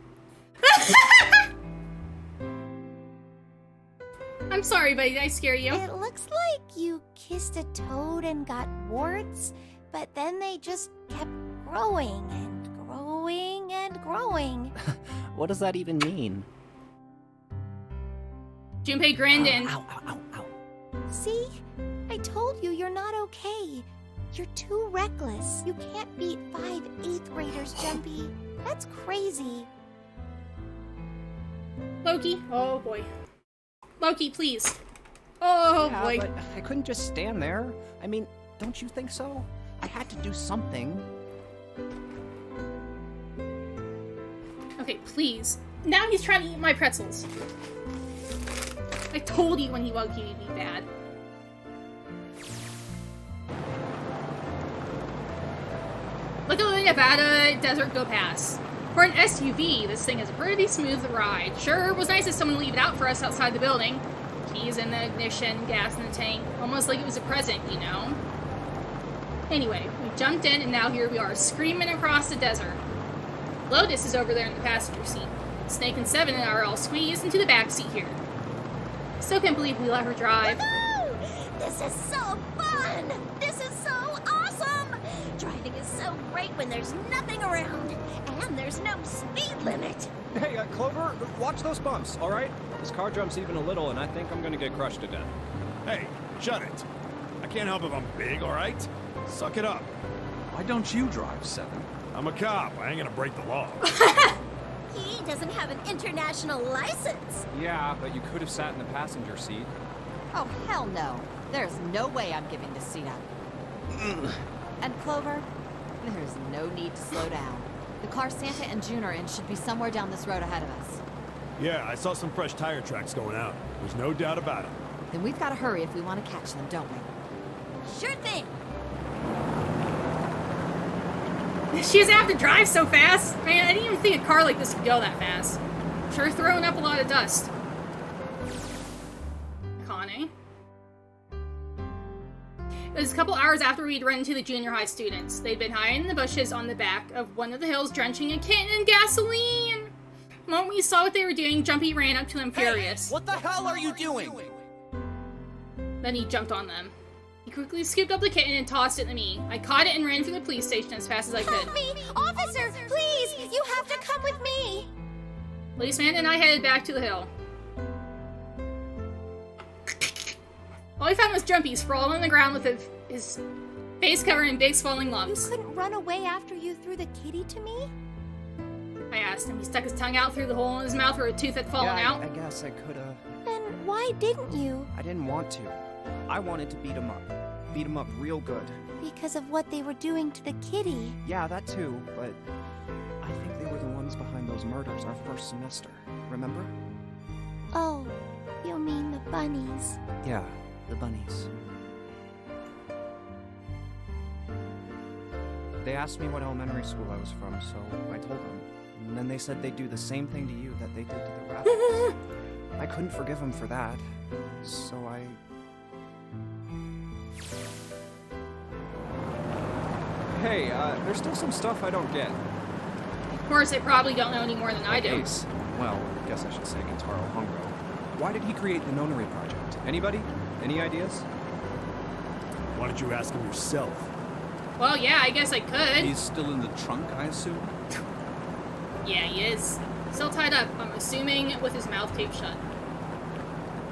I'm sorry, buddy. Did I scare you? It looks like you kissed a toad and got warts, but then they just kept growing and growing and growing. What does that even mean? Junpei grinned and... Ow, ow, ow, ow. See? I told you you're not okay. You're too reckless. You can't beat 5 8th graders, Jumpy. That's crazy. Loki. Oh, boy. Loki, please. Oh, Yeah, boy. but I couldn't just stand there. I mean, don't you think so? I had to do something. Okay, please. Now he's trying to eat my pretzels. I told you when he woke you, he'd be bad. Look at the Nevada desert go past. For an SUV, this thing is a pretty smooth ride. Sure, it was nice of someone to leave it out for us outside the building. Keys in the ignition, gas in the tank. Almost like it was a present, you know? Anyway, we jumped in and now here we are, screaming across the desert. Lotus is over there in the passenger seat. Snake and Seven are all squeezed into the back seat here. Still can't believe we let her drive. Woohoo! This is so fun! This is so awesome! Driving is so great when there's nothing around, and there's no speed limit. Hey, Clover, watch those bumps, all right? This car jumps even a little, and I think I'm gonna get crushed to death. Hey, shut it. I can't help if I'm big, all right? Suck it up. Why don't you drive, Seven? I'm a cop. I ain't gonna break the law. He doesn't have an international license. Yeah, but you could have sat in the passenger seat. Oh, hell no. There's no way I'm giving this seat up. And Clover, there's no need to slow down. The car Santa and June are in should be somewhere down this road ahead of us. Yeah, I saw some fresh tire tracks going out. There's no doubt about it. Then we've got to hurry if we want to catch them, don't we? Sure thing. She doesn't have to drive so fast. Man, I didn't even think a car like this could go that fast. Sure throwing up a lot of dust. Connie. It was a couple hours after we'd run into the junior high students. They'd been hiding in the bushes on the back of one of the hills, drenching a kitten in gasoline. The moment we saw what they were doing, Jumpy ran up to them furious. What the hell are you doing? Then he jumped on them. He quickly scooped up the kitten and tossed it to me. I caught it and ran for the police station as fast as I could. Help me! Officer, please! You have to come with me! Policeman and I headed back to the hill. All I found was Jumpy sprawled on the ground with his face covered in big swelling You lumps. couldn't run away after you threw the kitty to me? I asked him. He stuck his tongue out through the hole in his mouth where a tooth had fallen Yeah, out. I guess I could've. Then why didn't you? I didn't want to. I wanted to beat him up. Beat him up real good. Because of what they were doing to the kitty. Yeah, that too, but I think they were the ones behind those murders our first semester. Remember? Oh, you mean the bunnies. Yeah, the bunnies. They asked me what elementary school I was from, so I told them. And then they said they'd do the same thing to you that they did to the rabbits. I couldn't forgive them for that, so I... Hey, there's still some stuff I don't get. Of course, they probably don't know any more than I do. Ace. Well, I guess I should say Kentaro Hungro. Why did he create the Nonary Project? Anybody? Any ideas? Why don't you ask him yourself? Well, yeah, I guess I could. He's still in the trunk, I assume? Yeah, he is. Still tied up, I'm assuming, with his mouth taped shut.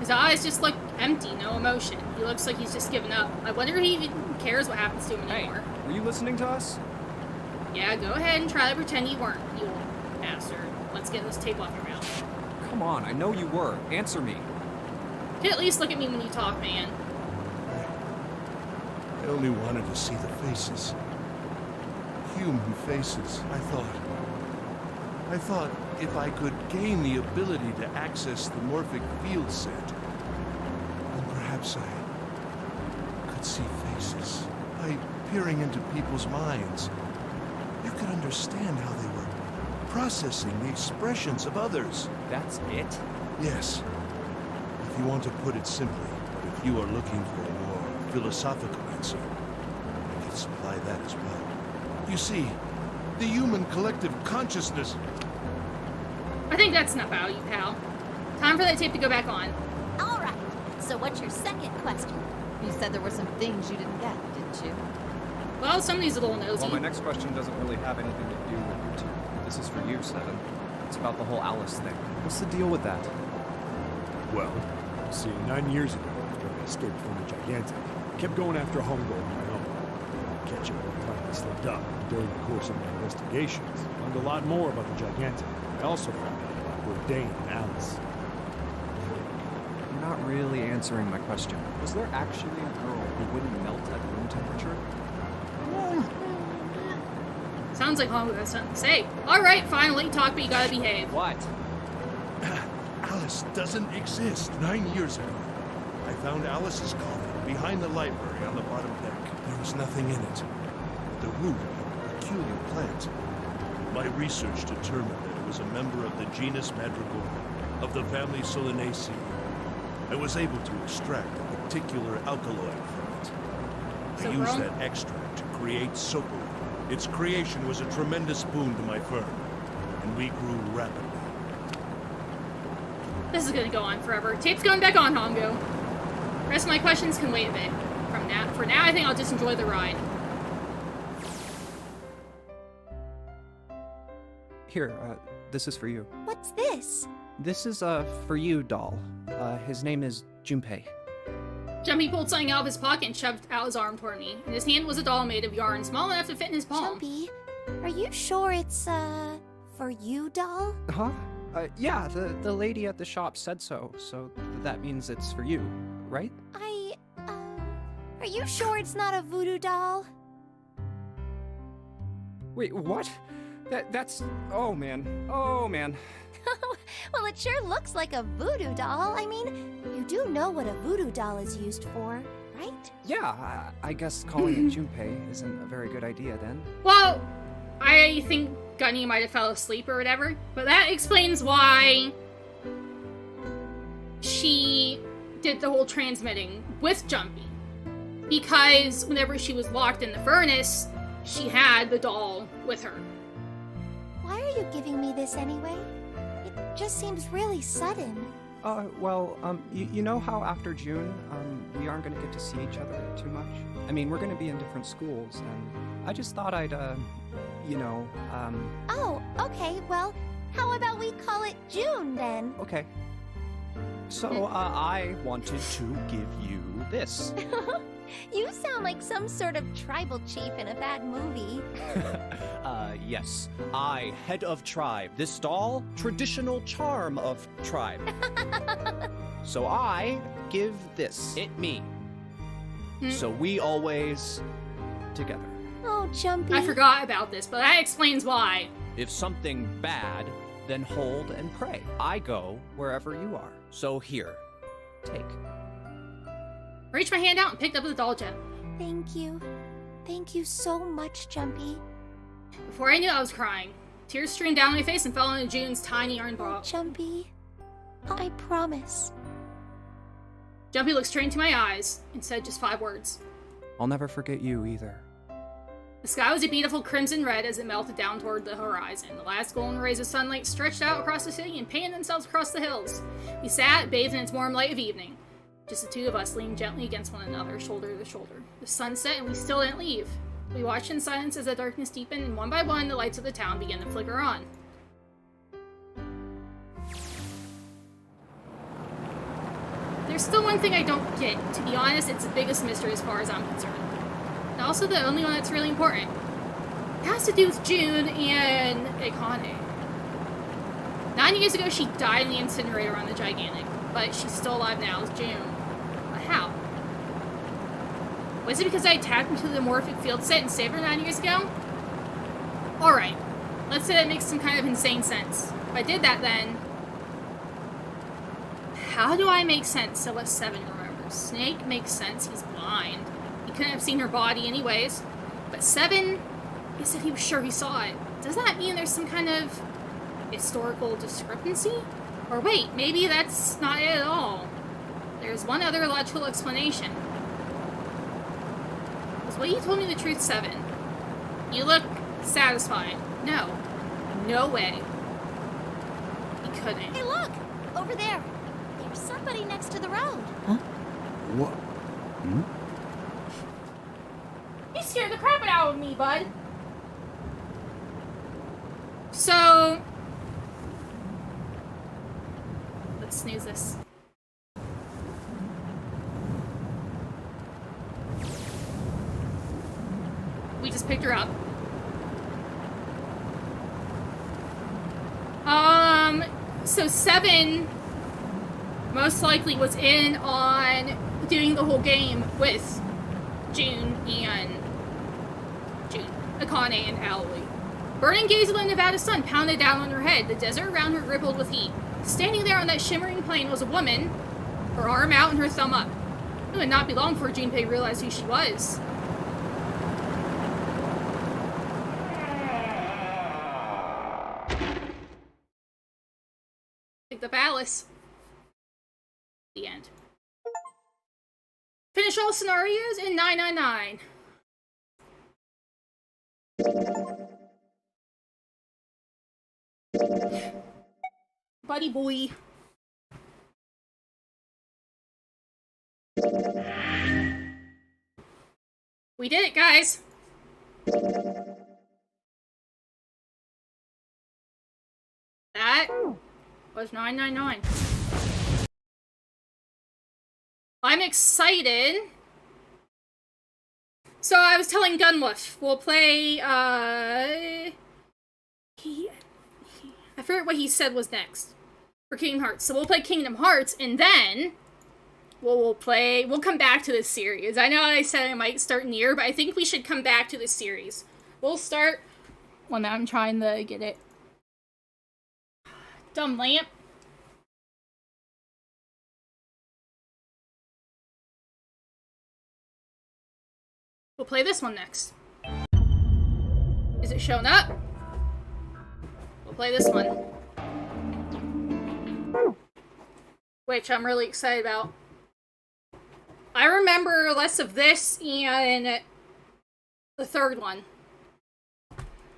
His eyes just look empty, no emotion. He looks like he's just given up. I wonder if he even cares what happens to him Hey, anymore. were you listening to us? Yeah, go ahead and try to pretend you weren't, you old bastard. Let's get this tape off your mouth. Come on, I know you were. Answer me. You can at least look at me when you talk, man. I only wanted to see the faces. Human faces, I thought if I could gain the ability to access the morphic field set, then perhaps I could see faces. I peering into people's minds. You could understand how they were processing the expressions of others. That's it? Yes. If you want to put it simply, but if you are looking for a more philosophical answer, I can supply that as well. You see, the human collective consciousness... I think that's enough out of you, pal. Time for that tape to go back on. All right. So what's your second question? You said there were some things you didn't get, didn't you? Well, somebody's a little nosy. Well, my next question doesn't really have anything to do with you two. This is for you, Seven. It's about the whole Alice thing. What's the deal with that? Well, see, 9 years ago, after I escaped from the Gigantic, I kept going after Homegirl on my own. Catching up with I slipped up. During the course of my investigations, I learned a lot more about the Gigantic. I also found out about Bourdain and Alice. You're not really answering my question. Was there actually a girl who wouldn't melt at room temperature? Sounds like Hongo has something to say. Alright, fine, let you talk, but you gotta behave. What? Alice doesn't exist. 9 years ago, I found Alice's coffin behind the library on the bottom deck. There was nothing in it. The root of a peculiar plant. My research determined that it was a member of the genus Madrigal, of the family Solanaceae. I was able to extract a particular alkaloid from it. I used that extract to create Soapy. Its creation was a tremendous boon to my firm, and we grew rapidly. This is gonna go on forever. Tape's going back on, Hongo. The rest of my questions can wait a bit. For now, I think I'll just enjoy the ride. Here, this is for you. What's this? This is, for you, doll. His name is Junpei. Jumpy pulled something out of his pocket and shoved out his arm toward me. In his hand was a doll made of yarn small enough to fit in his palm. Jumpy, are you sure it's, for you, doll? Huh? Yeah, the lady at the shop said so, so that means it's for you, right? Are you sure it's not a voodoo doll? Wait, what? That's... Oh, man. Oh, man. Well, it sure looks like a voodoo doll. I mean, you do know what a voodoo doll is used for, right? Yeah, I guess calling it Junpei isn't a very good idea then. Well, I think Gunny might have fell asleep or whatever, but that explains why she did the whole transmitting with Jumpy. Because whenever she was locked in the furnace, she had the doll with her. Why are you giving me this anyway? It just seems really sudden. Well, you know how after June, we aren't gonna get to see each other too much? I mean, we're gonna be in different schools, and I just thought I'd, Oh, okay, well, how about we call it June, then? Okay. So, I wanted to give you this. You sound like some sort of tribal chief in a bad movie. Yes. I, head of tribe. This doll, traditional charm of tribe. So I give this. It me. So we always together. Oh, Jumpy. I forgot about this, but that explains why. If something bad, then hold and pray. I go wherever you are. So here, take. Reached my hand out and picked up the doll gem. Thank you. Thank you so much, Jumpy. Before I knew it, I was crying. Tears streamed down my face and fell into June's tiny yarn ball. Jumpy, I promise. Jumpy looked straight into my eyes and said just 5 words. I'll never forget you either. The sky was a beautiful crimson red as it melted down toward the horizon. The last golden rays of sunlight stretched out across the city and painted themselves across the hills. We sat, bathed in its warm light of evening. Just the two of us leaned gently against one another, shoulder to shoulder. The sun set and we still didn't leave. We watched in silence as the darkness deepened, and one by one the lights of the town began to flicker on. There's still one thing I don't get. To be honest, it's the biggest mystery as far as I'm concerned. And also the only one that's really important. It has to do with June and Akane. 9 years ago, she died in the incinerator on the Gigantic, but she's still alive now as June. But how? Was it because I tapped into the morphic field set and saved her 9 years ago? Alright, let's say that makes some kind of insane sense. If I did that, then how do I make sense of what Seven remembers? Snake makes sense, he's blind. He couldn't have seen her body anyways. But 7, he said he was sure he saw it. Does that mean there's some kind of historical discrepancy? Or wait, maybe that's not it at all. There's one other logical explanation. Was what you told me the truth, 7? You look satisfied. No. No way. He couldn't. Hey, look! Over there. There's somebody next to the road. What? Hmm? You scared the crap out of me, bud. So... let's snooze this. We just picked her up. So 7 most likely was in on doing the whole game with June, Akane, and Aoi. Burning gaze of the Nevada sun pounded down on her head. The desert around her rippled with heat. Standing there on that shimmering plain was a woman, her arm out and her thumb up. It would not be long before Junpei realized who she was. Picked up Alice. The end. Finish all scenarios in 999. Buddy boy. We did it, guys. That was 999. I'm excited. So I was telling Gunwolf, we'll play, I forget what he said was next for Kingdom Hearts. So we'll play Kingdom Hearts, and then we'll come back to this series. I know I said I might start near, but I think we should come back to this series. We'll start, well, now I'm trying to get it. Dumb lamp. We'll play this one next. Is it showing up? We'll play this one. Which I'm really excited about. I remember less of this and the third one.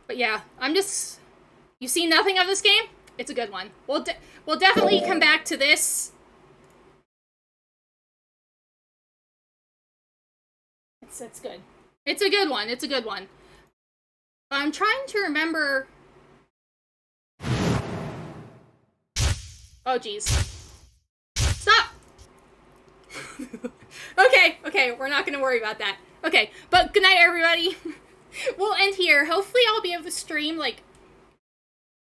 But yeah, you see nothing of this game? It's a good one. We'll definitely come back to this. It's good. It's a good one. It's a good one. I'm trying to remember. Oh, geez. Stop! Okay, we're not gonna worry about that. Okay, but good night, everybody. We'll end here. Hopefully I'll be able to stream, like...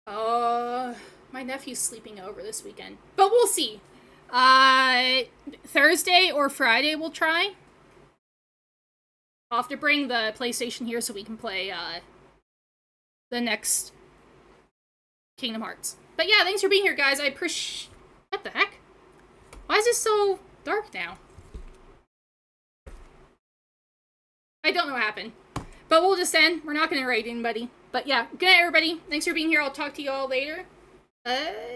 my nephew's sleeping over this weekend. But we'll see. Thursday or Friday we'll try. I'll have to bring the PlayStation here so we can play, the next Kingdom Hearts. But yeah, thanks for being here, guys. I appreciate... What the heck? Why is this so dark now? I don't know what happened. But we'll just end. We're not going to raid anybody. But yeah, good night, everybody. Thanks for being here. I'll talk to you all later.